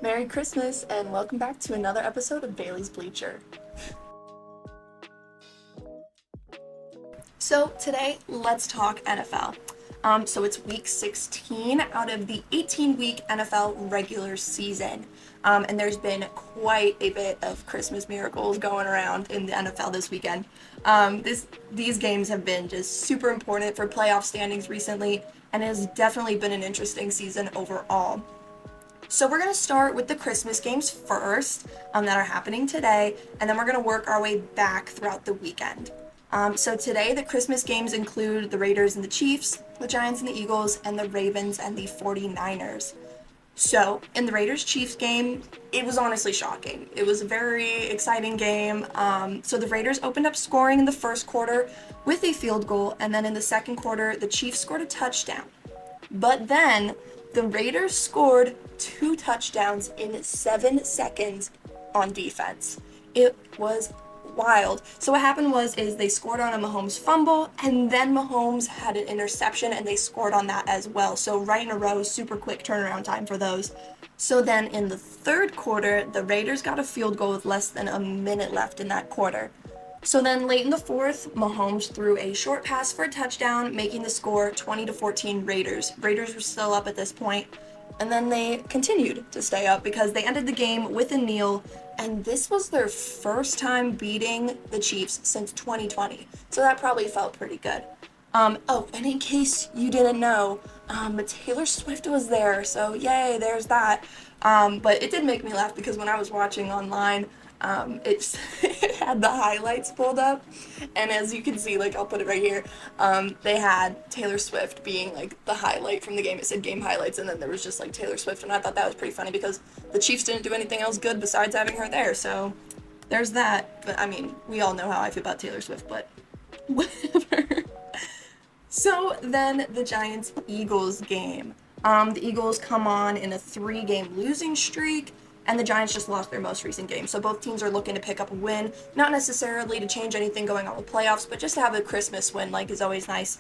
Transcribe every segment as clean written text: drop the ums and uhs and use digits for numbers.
Merry Christmas and welcome back to another episode of Baylee's Bleacher. So today, let's talk NFL. So it's week 16 out of the 18-week NFL regular season. And there's been quite a bit of Christmas miracles going around in the NFL this weekend. These games have been just super important for playoff standings recently, and it has definitely been an interesting season overall. So we're going to start with the Christmas games first that are happening today, and then we're going to work our way back throughout the weekend. So today, the Christmas games include the Raiders and the Chiefs, the Giants and the Eagles, and the Ravens and the 49ers. So, in the Raiders-Chiefs game, it was honestly shocking. It was a very exciting game. So the Raiders opened up scoring in the first quarter with a field goal, and then in the second quarter, the Chiefs scored a touchdown. But then, the Raiders scored 2 touchdowns in 7 seconds on defense. It was wild. So what happened is they scored on a Mahomes fumble, and then Mahomes had an interception, and they scored on that as well. So right in a row, super quick turnaround time for those. So then in the third quarter, the Raiders got a field goal with less than a minute left in that quarter. So then late in the fourth, Mahomes threw a short pass for a touchdown, making the score 20-14 Raiders. Raiders were still up at this point, and then they continued to stay up because they ended the game with a kneel, and this was their first time beating the Chiefs since 2020. So that probably felt pretty good. And in case you didn't know, Taylor Swift was there, so yay, there's that. But it did make me laugh because when I was watching online, it had the highlights pulled up, and as you can see, like I'll put it right here, they had Taylor Swift being like the highlight from the game. It said game highlights, and then there was just like Taylor Swift, and I thought that was pretty funny because the Chiefs didn't do anything else good besides having her there, so there's that. But I mean, we all know how I feel about Taylor Swift, but whatever. So then the Giants-Eagles game. The Eagles come on in a 3-game losing streak, and the Giants just lost their most recent game. So both teams are looking to pick up a win, not necessarily to change anything going on with playoffs, but just to have a Christmas win, like, is always nice.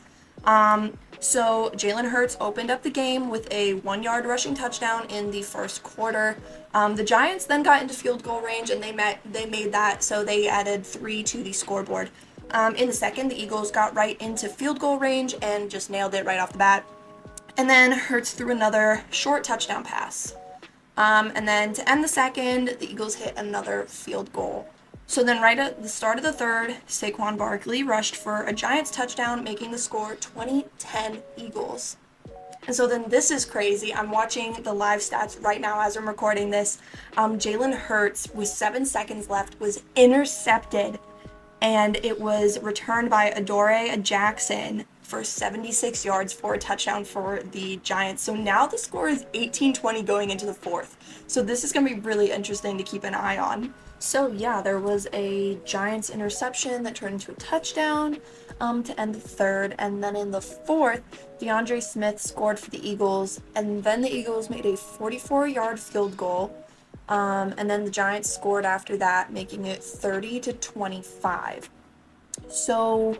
So Jalen Hurts opened up the game with a 1-yard rushing touchdown in the first quarter. The Giants then got into field goal range, and they made that, so they added 3 to the scoreboard. In the second, the Eagles got right into field goal range and just nailed it right off the bat. And then Hurts threw another short touchdown pass. And then to end the second, the Eagles hit another field goal. So then right at the start of the third, Saquon Barkley rushed for a Giants touchdown, making the score 20-10 Eagles. And so then this is crazy. I'm watching the live stats right now as I'm recording this. Jalen Hurts, with 7 seconds left, was intercepted, and it was returned by Adoree Jackson for 76 yards for a touchdown for the Giants. So now the score is 18-20 going into the fourth. So this is going to be really interesting to keep an eye on. So yeah, there was a Giants interception that turned into a touchdown to end the third. And then in the fourth, DeAndre Smith scored for the Eagles. And then the Eagles made a 44-yard field goal. And then the Giants scored after that, making it 30-25. So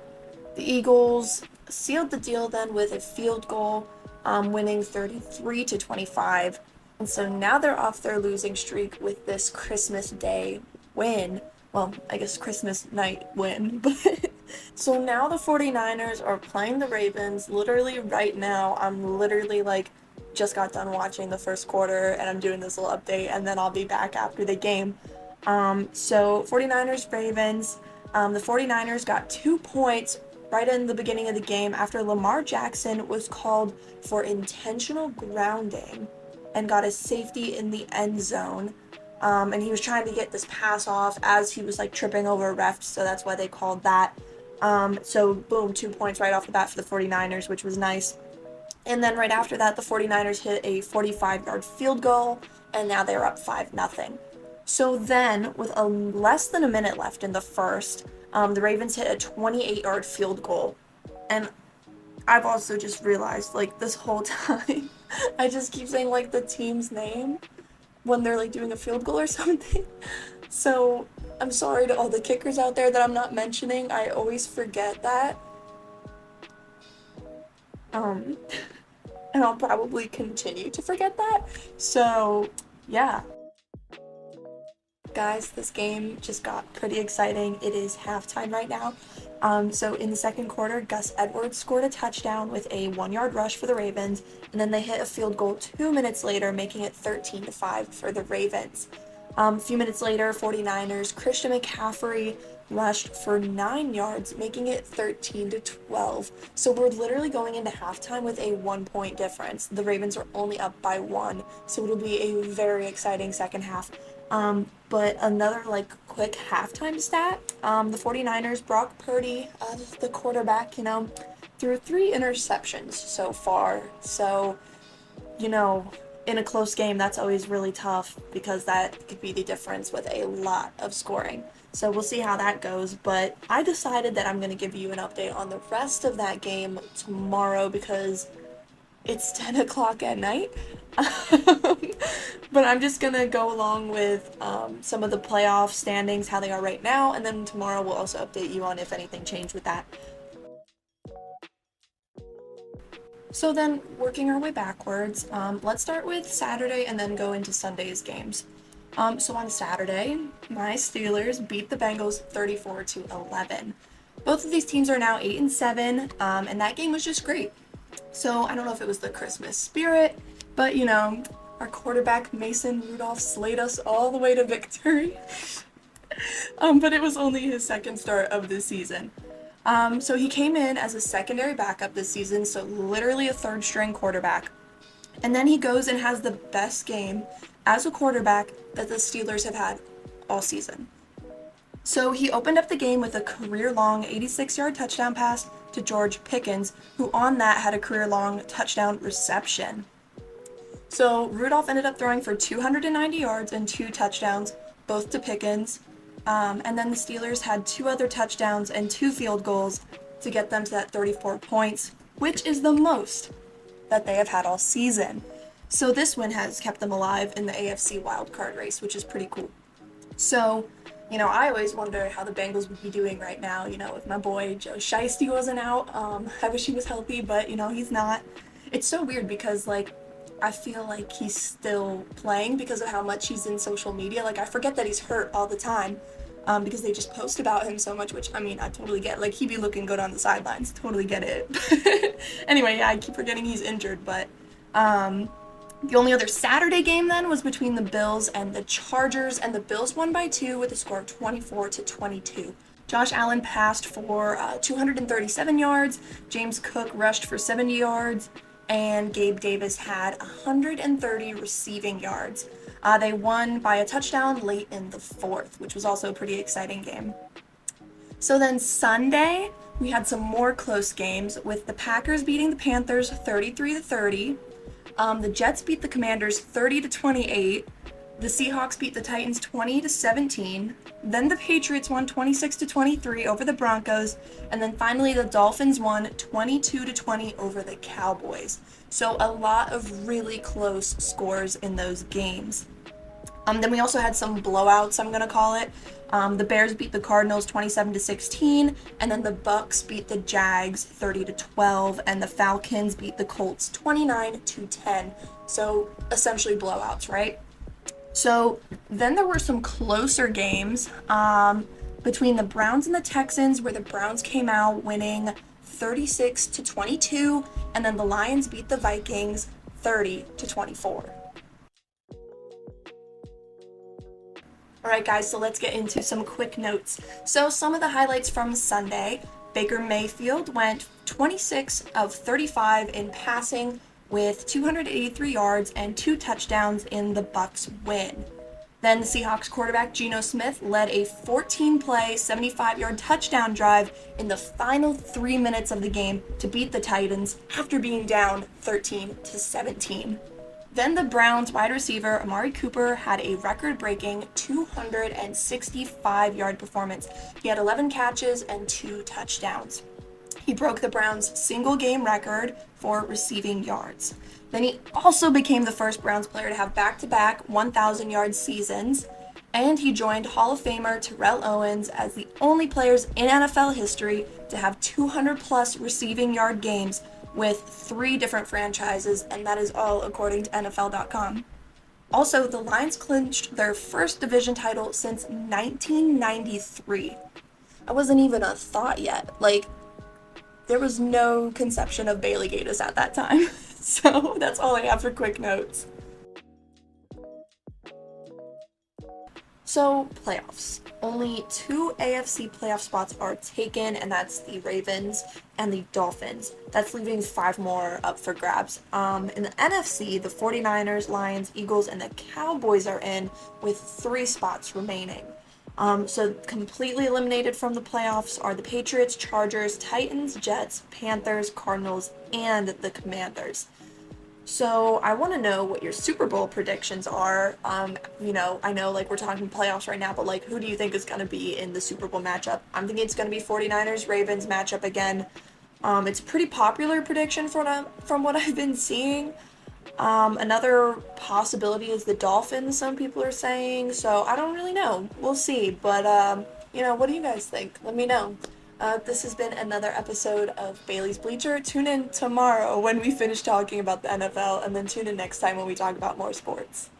the Eagles sealed the deal then with a field goal, winning 33-25. And so now they're off their losing streak with this Christmas Day win. Well, I guess Christmas night win. But so now the 49ers are playing the Ravens. Literally right now, I'm literally like just got done watching the first quarter, and I'm doing this little update, and then I'll be back after the game. So 49ers Ravens. The 49ers got 2 points right in the beginning of the game after Lamar Jackson was called for intentional grounding and got a safety in the end zone. And he was trying to get this pass off as he was like tripping over a ref, so that's why they called that. So boom, 2 points right off the bat for the 49ers, which was nice. And then right after that, the 49ers hit a 45-yard field goal, and now they're up 5-0. So then, with less than a minute left in the first, the Ravens hit a 28-yard field goal. And I've also just realized, like, this whole time, I just keep saying, like, the team's name when they're, like, doing a field goal or something. So I'm sorry to all the kickers out there that I'm not mentioning. I always forget that. And I'll probably continue to forget that. So Yeah. Guys, this game just got pretty exciting. It is halftime right now. So in the second quarter, Gus Edwards scored a touchdown with a 1-yard rush for the Ravens, and then they hit a field goal 2 minutes later, making it 13-5 for the Ravens. A few minutes later, 49ers, Christian McCaffrey rushed for 9 yards, making it 13-12. So we're literally going into halftime with a 1 point difference. The Ravens are only up by 1, so it'll be a very exciting second half. But another quick halftime stat, the 49ers, Brock Purdy, the quarterback, threw 3 interceptions so far. So, in a close game, that's always really tough because that could be the difference with a lot of scoring. So we'll see how that goes. But I decided that I'm going to give you an update on the rest of that game tomorrow because it's 10 o'clock at night. But I'm just going to go along with some of the playoff standings, how they are right now, and then tomorrow we'll also update you on if anything changed with that. So then, working our way backwards, let's start with Saturday and then go into Sunday's games. So on Saturday, my Steelers beat the Bengals 34-11. Both of these teams are now 8-7, and that game was just great. So I don't know if it was the Christmas spirit, but our quarterback Mason Rudolph slayed us all the way to victory. But it was only his second start of the season. So he came in as a secondary backup this season, so literally a third string quarterback. And then he goes and has the best game as a quarterback that the Steelers have had all season. So he opened up the game with a career-long 86-yard touchdown pass to George Pickens, who on that had a career-long touchdown reception. So Rudolph ended up throwing for 290 yards and 2 touchdowns, both to Pickens. And then the Steelers had 2 other touchdowns and 2 field goals to get them to that 34 points, which is the most that they have had all season. So this win has kept them alive in the AFC wildcard race, which is pretty cool. So, I always wonder how the Bengals would be doing right now, if my boy Joe Shiesty wasn't out. I wish he was healthy, but, he's not. It's so weird because, I feel like he's still playing because of how much he's in social media. I forget that he's hurt all the time because they just post about him so much, which, I totally get. He'd be looking good on the sidelines. Totally get it. Anyway, yeah, I keep forgetting he's injured, but the only other Saturday game then was between the Bills and the Chargers, and the Bills won by 2 with a score of 24-22. Josh Allen passed for 237 yards, James Cook rushed for 70 yards, and Gabe Davis had 130 receiving yards. They won by a touchdown late in the fourth, which was also a pretty exciting game. So then Sunday, we had some more close games with the Packers beating the Panthers 33-30. The Jets beat the Commanders 30-28. The Seahawks beat the Titans 20-17. Then the Patriots won 26-23 over the Broncos. And then finally the Dolphins won 22-20 over the Cowboys. So a lot of really close scores in those games. Then we also had some blowouts, I'm going to call it. The Bears beat the Cardinals 27-16, and then the Bucks beat the Jags 30-12, and the Falcons beat the Colts 29-10. So essentially blowouts, right? So then there were some closer games between the Browns and the Texans, where the Browns came out winning 36-22, and then the Lions beat the Vikings 30-24. Alright guys, so let's get into some quick notes. So some of the highlights from Sunday: Baker Mayfield went 26 of 35 in passing with 283 yards and 2 touchdowns in the Bucks win. Then the Seahawks quarterback Geno Smith led a 14-play, 75-yard touchdown drive in the final 3 minutes of the game to beat the Titans after being down 13-17. Then the Browns wide receiver Amari Cooper had a record-breaking 265-yard performance. He had 11 catches and 2 touchdowns. He broke the Browns' single-game record for receiving yards. Then he also became the first Browns player to have back-to-back 1,000-yard seasons, and he joined Hall of Famer Terrell Owens as the only players in NFL history to have 200-plus receiving yard games with 3 different franchises, and that is all according to NFL.com. Also, the Lions clinched their first division title since 1993. I wasn't even a thought yet. Like, there was no conception of Baylee Gators at that time. So that's all I have for quick notes. So, playoffs. Only two AFC playoff spots are taken, and that's the Ravens and the Dolphins. That's leaving five more up for grabs. In the NFC, the 49ers, Lions, Eagles, and the Cowboys are in with three spots remaining. So, completely eliminated from the playoffs are the Patriots, Chargers, Titans, Jets, Panthers, Cardinals, and the Commanders. So I want to know what your Super Bowl predictions are. I know like we're talking playoffs right now, but like who do you think is going to be in the Super Bowl matchup? I'm thinking it's going to be 49ers Ravens matchup again. It's a pretty popular prediction from what I've been seeing. Another possibility is the Dolphins, some people are saying. So I don't really know. We'll see. But what do you guys think? Let me know. This has been another episode of Baylee's Bleacher. Tune in tomorrow when we finish talking about the NFL, and then tune in next time when we talk about more sports.